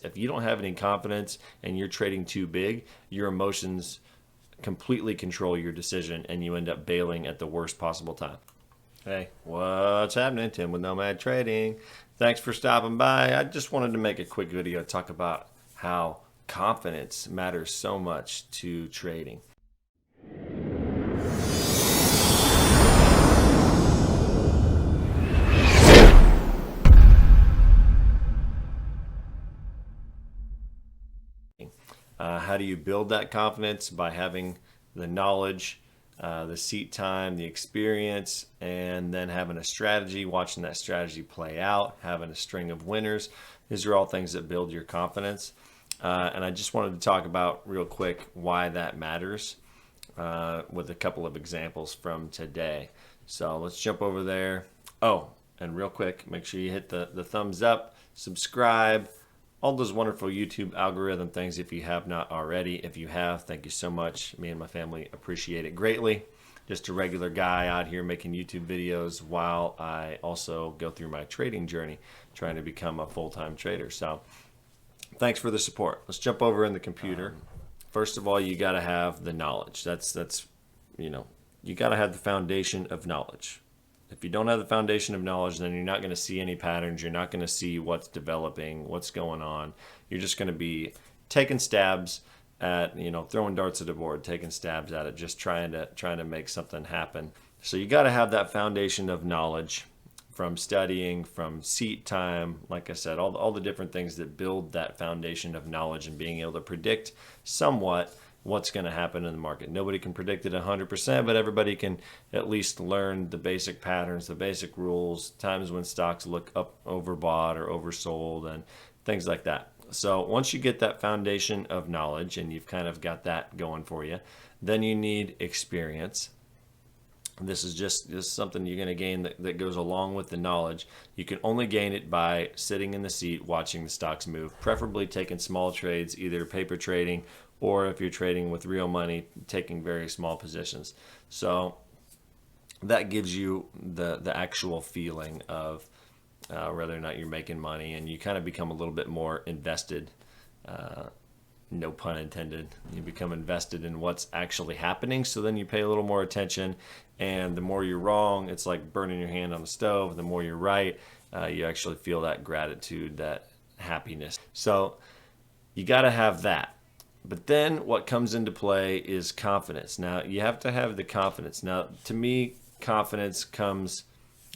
If you don't have any confidence and you're trading too big, your emotions completely control your decision and you end up bailing at the worst possible time. Hey, what's happening? Tim with Nomad Trading. Thanks for stopping by. I just wanted to make a quick video to talk about how confidence matters so much to trading. How do you build that confidence? By having the knowledge, the seat time, the experience, and then having a strategy, watching that strategy play out, having a string of winners. These are all things that build your confidence. And I just wanted to talk about real quick why that matters with a couple of examples from today. So let's jump over there. Oh, and real quick, make sure you hit the thumbs up, subscribe, all those wonderful YouTube algorithm things if you have not already. If you have, thank you so much. Me and my family appreciate it greatly. Just a regular guy out here making YouTube videos while I also go through my trading journey, trying to become a full-time trader. So thanks for the support. Let's jump over in the computer. First of all, you got to have the knowledge. That's you got to have the foundation of knowledge. If you don't have the foundation of knowledge, then you're not going to see any patterns. You're not going to see what's developing, what's going on. You're just going to be taking stabs at, throwing darts at a board, taking stabs at it, just trying to make something happen. So you got to have that foundation of knowledge from studying, from seat time, like I said, all the different things that build that foundation of knowledge and being able to predict somewhat what's going to happen in the market. Nobody can predict it 100%, but everybody can at least learn the basic patterns, the basic rules, times when stocks look up overbought or oversold and things like that. So once you get that foundation of knowledge and you've kind of got that going for you, then you need experience. This is something you're going to gain that goes along with the knowledge. You can only gain it by sitting in the seat watching the stocks move, preferably taking small trades, either paper trading or if you're trading with real money, taking very small positions. So that gives you the actual feeling of whether or not you're making money, and you kind of become a little bit more invested, no pun intended. You become invested in what's actually happening, so then you pay a little more attention, and the more you're wrong, it's like burning your hand on the stove. The more you're right, you actually feel that gratitude, that happiness. So you got to have that. But then what comes into play is confidence. Now, you have to have the confidence. Now, to me, confidence comes,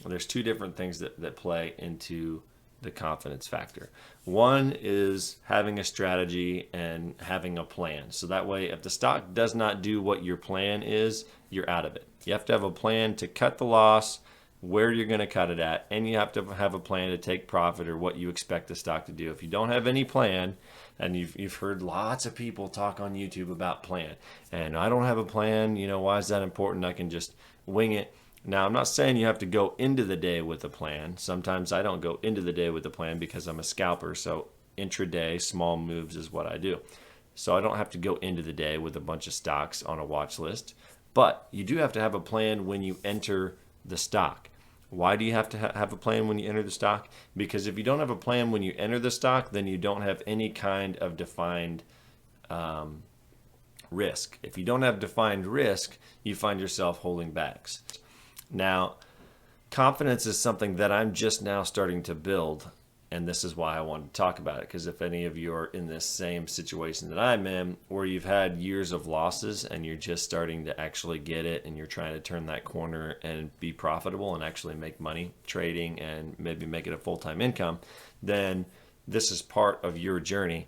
there's two different things that play into the confidence factor. One is having a strategy and having a plan. So that way, if the stock does not do what your plan is, you're out of it. You have to have a plan to cut the loss, where you're going to cut it at, and you have to have a plan to take profit or what you expect the stock to do. If you don't have any plan, and you've heard lots of people talk on YouTube about plan, and I don't have a plan, why is that important? I can just wing it. Now, I'm not saying you have to go into the day with a plan. Sometimes I don't go into the day with a plan because I'm a scalper, so intraday, small moves is what I do. So I don't have to go into the day with a bunch of stocks on a watch list, but you do have to have a plan when you enter the stock. Why do you have to have a plan when you enter the stock? Because if you don't have a plan when you enter the stock, then you don't have any kind of defined risk. If you don't have defined risk, you find yourself holding backs. Now, confidence is something that I'm just now starting to build, and this is why I wanted to talk about it, because if any of you are in this same situation that I'm in, where you've had years of losses and you're just starting to actually get it and you're trying to turn that corner and be profitable and actually make money trading and maybe make it a full-time income, then this is part of your journey,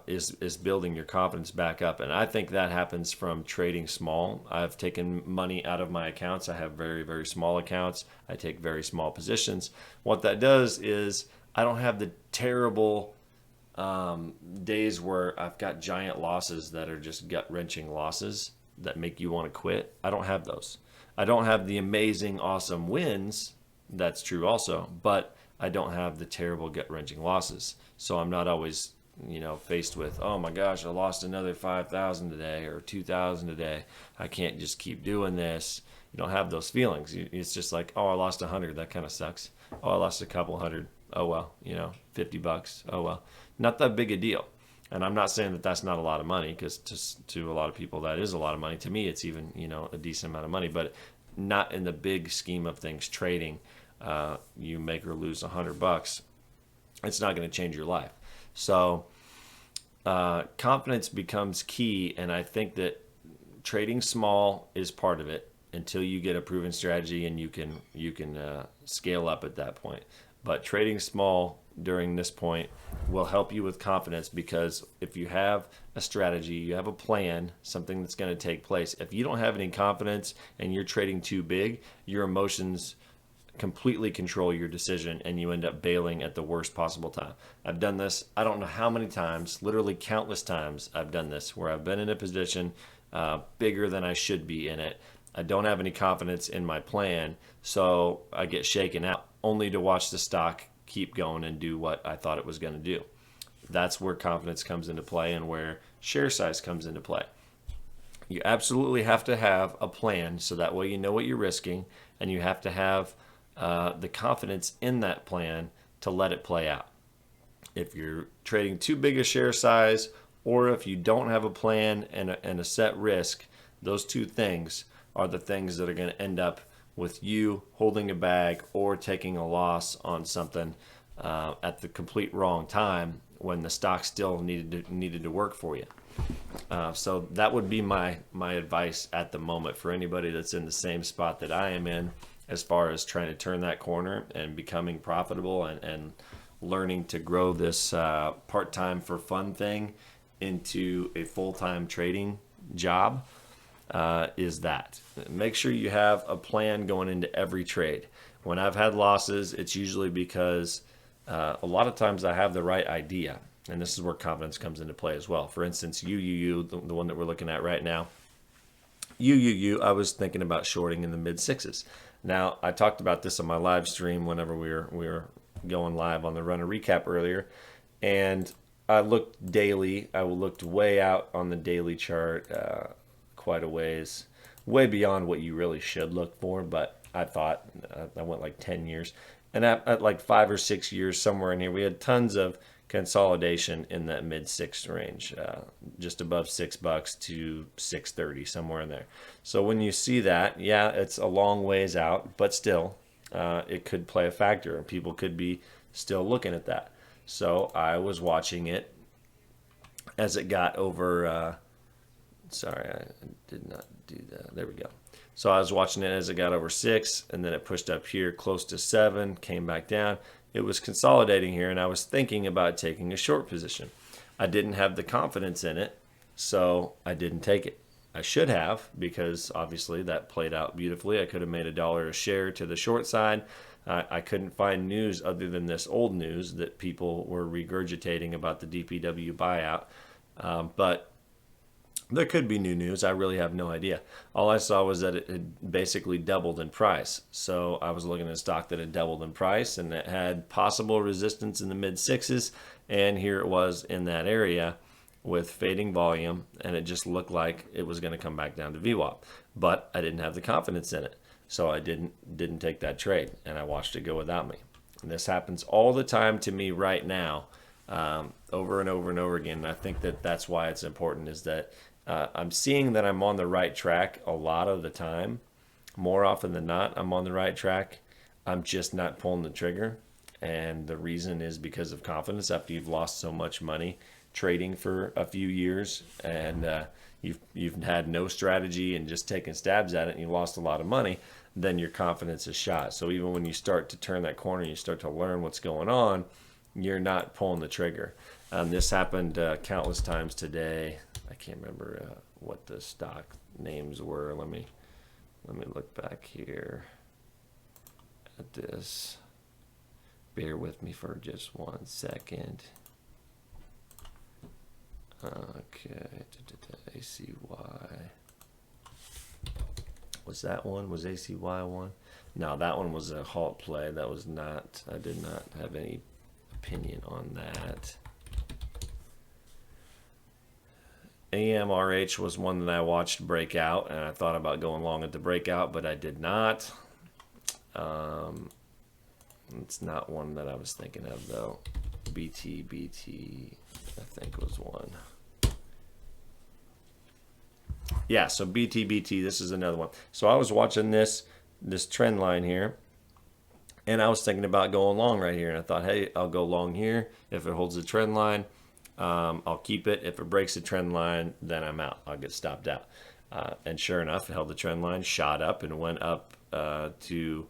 is building your confidence back up. And I think that happens from trading small. I've taken money out of my accounts. I have very, very small accounts. I take very small positions. What that does is I don't have the terrible days where I've got giant losses that are just gut-wrenching losses that make you want to quit. I don't have those. I don't have the amazing, awesome wins. That's true also, but I don't have the terrible gut-wrenching losses. So I'm not always faced with, oh my gosh, I lost another 5,000 today or 2,000 today. I can't just keep doing this. You don't have those feelings. It's just like, oh, I lost 100. That kind of sucks. Oh, I lost a couple hundred. Oh well, 50 bucks. Oh well, not that big a deal. And I'm not saying that that's not a lot of money, because to a lot of people that is a lot of money. To me, it's even a decent amount of money, but not in the big scheme of things. Trading, you make or lose $100, it's not going to change your life. So confidence becomes key, and I think that trading small is part of it until you get a proven strategy and you can scale up at that point. But trading small during this point will help you with confidence, because if you have a strategy, you have a plan, something that's going to take place. If you don't have any confidence and you're trading too big, your emotions completely control your decision and you end up bailing at the worst possible time. I've done this, I don't know how many times, literally countless times I've done this, where I've been in a position bigger than I should be in it. I don't have any confidence in my plan, so I get shaken out, only to watch the stock keep going and do what I thought it was going to do. That's where confidence comes into play, and where share size comes into play. You absolutely have to have a plan, so that way you know what you're risking, and you have to have the confidence in that plan to let it play out. If you're trading too big a share size, or if you don't have a plan and a set risk, those two things are the things that are going to end up with you holding a bag or taking a loss on something at the complete wrong time, when the stock still needed to work for you. So that would be my advice at the moment for anybody that's in the same spot that I am in, as far as trying to turn that corner and becoming profitable and learning to grow this part-time for fun thing into a full-time trading job. Is that make sure you have a plan going into every trade. When I've had losses, it's usually because a lot of times I have the right idea, and this is where confidence comes into play as well. For instance, the one that we're looking at right now, I was thinking about shorting in the mid sixes. Now, I talked about this on my live stream whenever we were going live on the Runner Recap earlier, and I looked daily. I looked way out on the daily chart, quite a ways, way beyond what you really should look for. But I thought I went like 10 years, and at like 5 or 6 years, somewhere in here, we had tons of consolidation in that mid six range, just above $6 to 6.30, somewhere in there. So when you see that, yeah, it's a long ways out, but still, it could play a factor, and people could be still looking at that. So I was watching it as it got over. Sorry, I did not do that. There we go. So I was watching it as it got over 6, and then it pushed up here close to 7, came back down. It was consolidating here, and I was thinking about taking a short position. I didn't have the confidence in it, so I didn't take it. I should have, because obviously that played out beautifully. I could have made $1 a share to the short side. I couldn't find news other than this old news that people were regurgitating about the DPW buyout. But there could be new news. I really have no idea. All I saw was that it had basically doubled in price. So I was looking at a stock that had doubled in price, and it had possible resistance in the mid sixes. And here it was in that area with fading volume, and it just looked like it was going to come back down to VWAP. But I didn't have the confidence in it, so I didn't take that trade, and I watched it go without me. And this happens all the time to me right now, over and over and over again. And I think that that's why it's important, is that I'm seeing that I'm on the right track a lot of the time. More often than not, I'm on the right track. I'm just not pulling the trigger. And the reason is because of confidence. After you've lost so much money trading for a few years, and you've had no strategy and just taken stabs at it, and you lost a lot of money, then your confidence is shot. So even when you start to turn that corner, you start to learn what's going on, you're not pulling the trigger. This happened countless times today. I can't remember what the stock names were. Let me look back here at this. Bear with me for just 1 second. Okay, ACY. Was that one? Was ACY one? No, that one was a halt play. That was not. I did not have any opinion on that. AMRH was one that I watched break out, and I thought about going long at the breakout, but I did not. It's not one that I was thinking of though. BT, I think was one. Yeah, so BT, this is another one. So I was watching this trend line here, and I was thinking about going long right here, and I thought, hey, I'll go long here. If it holds the trend line, I'll keep it. If it breaks the trend line, then I'm out. I'll get stopped out. And sure enough, it held the trend line, shot up, and went up to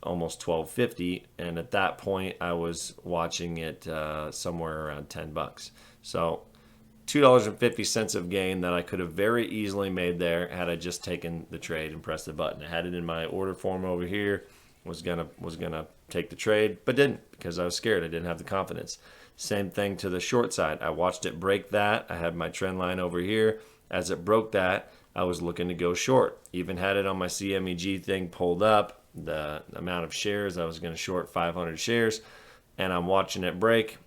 almost 12.50. And at that point, I was watching it somewhere around $10. So $2.50 of gain that I could have very easily made there had I just taken the trade and pressed the button. I had it in my order form over here. Was gonna take the trade, but didn't, because I was scared. I didn't have the confidence. Same thing to the short side. I watched it break that. I had my trend line over here. As it broke that, I was looking to go short. Even had it on my CMEG thing pulled up, the amount of shares. I was going to short 500 shares, and I'm watching it break.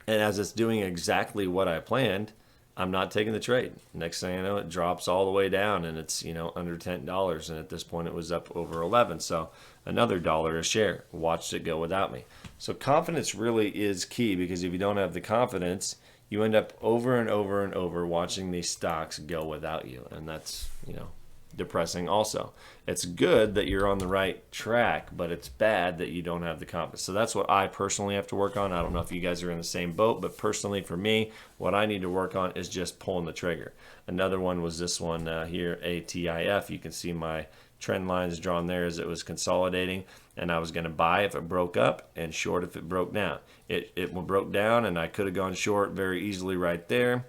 And as it's doing exactly what I planned, I'm not taking the trade. Next thing I know, it drops all the way down, and it's, you know, under $10. And at this point, it was up over 11. So another $1 a share. Watched it go without me. So confidence really is key, because if you don't have the confidence, you end up over and over and over watching these stocks go without you. And that's, you know, depressing also. It's good that you're on the right track, but it's bad that you don't have the confidence. So that's what I personally have to work on. I don't know if you guys are in the same boat, but personally for me, what I need to work on is just pulling the trigger. Another one was this one here, ATIF. You can see my trend lines drawn there as it was consolidating, and I was going to buy if it broke up and short if it broke down. It broke down, and I could have gone short very easily right there,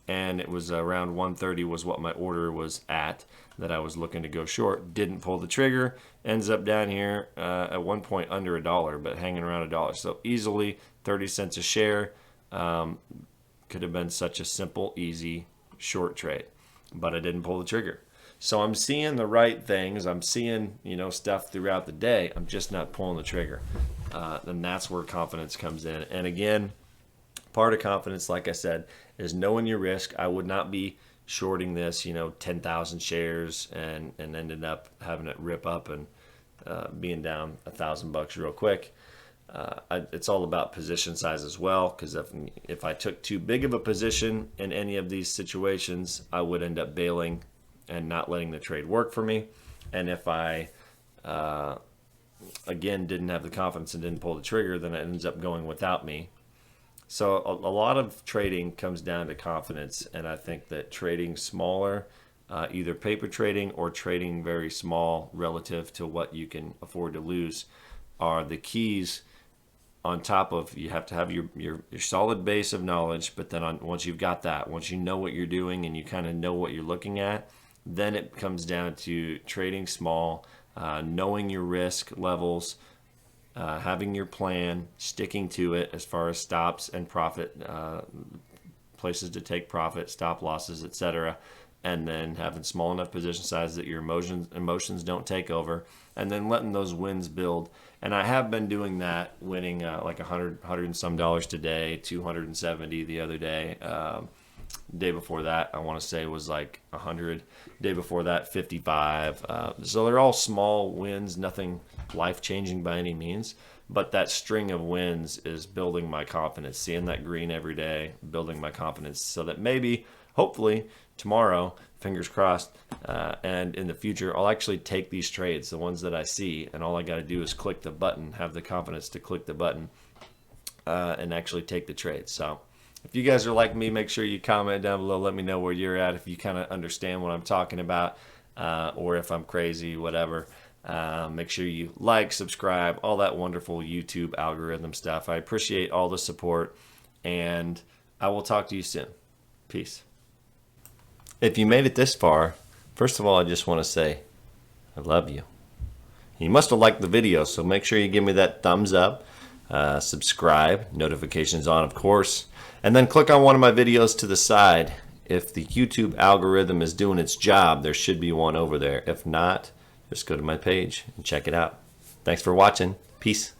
and it was around 130 was what my order was at that I was looking to go short. Didn't pull the trigger. Ends up down here at one point under $1, but hanging around $1. So easily 30 cents a share. Could have been such a simple, easy short trade, but I didn't pull the trigger. So I'm seeing the right things. I'm seeing, you know, stuff throughout the day. I'm just not pulling the trigger. And that's where confidence comes in. And again, part of confidence, like I said, is knowing your risk. I would not be shorting this, you know, 10,000 shares and ended up having it rip up and being down $1,000 real quick. It's all about position size as well, because if I took too big of a position in any of these situations, I would end up bailing and not letting the trade work for me. And if I again didn't have the confidence and didn't pull the trigger, then it ends up going without me. So a lot of trading comes down to confidence, and I think that trading smaller, either paper trading or trading very small relative to what you can afford to lose, are the keys. On top of, you have to have your solid base of knowledge, but then once you've got that, once you know what you're doing and you kind of know what you're looking at, then it comes down to trading small, knowing your risk levels, having your plan, sticking to it as far as stops and profit, places to take profit, stop losses, etc., and then having small enough position size that your emotions don't take over, and then letting those wins build. And I have been doing that, winning like $100 and some today, 270 the other day. Day before that, I want to say, was like 100. Day before that, 55. So they're all small wins, nothing life-changing by any means. But that string of wins is building my confidence, seeing that green every day, building my confidence, so that maybe, hopefully, tomorrow, fingers crossed, and in the future, I'll actually take these trades, the ones that I see, and all I got to do is click the button, have the confidence to click the button, and actually take the trade. So if you guys are like me, make sure you comment down below. Let me know where you're at, if you kind of understand what I'm talking about, or if I'm crazy, whatever. Make sure you like, subscribe, all that wonderful YouTube algorithm stuff. I appreciate all the support, and I will talk to you soon. Peace. If you made it this far, first of all, I just want to say I love you. You must have liked the video, so make sure you give me that thumbs up, subscribe, notifications on, of course, and then click on one of my videos to the side. If the YouTube algorithm is doing its job, there should be one over there. If not, just go to my page and check it out. Thanks for watching. Peace.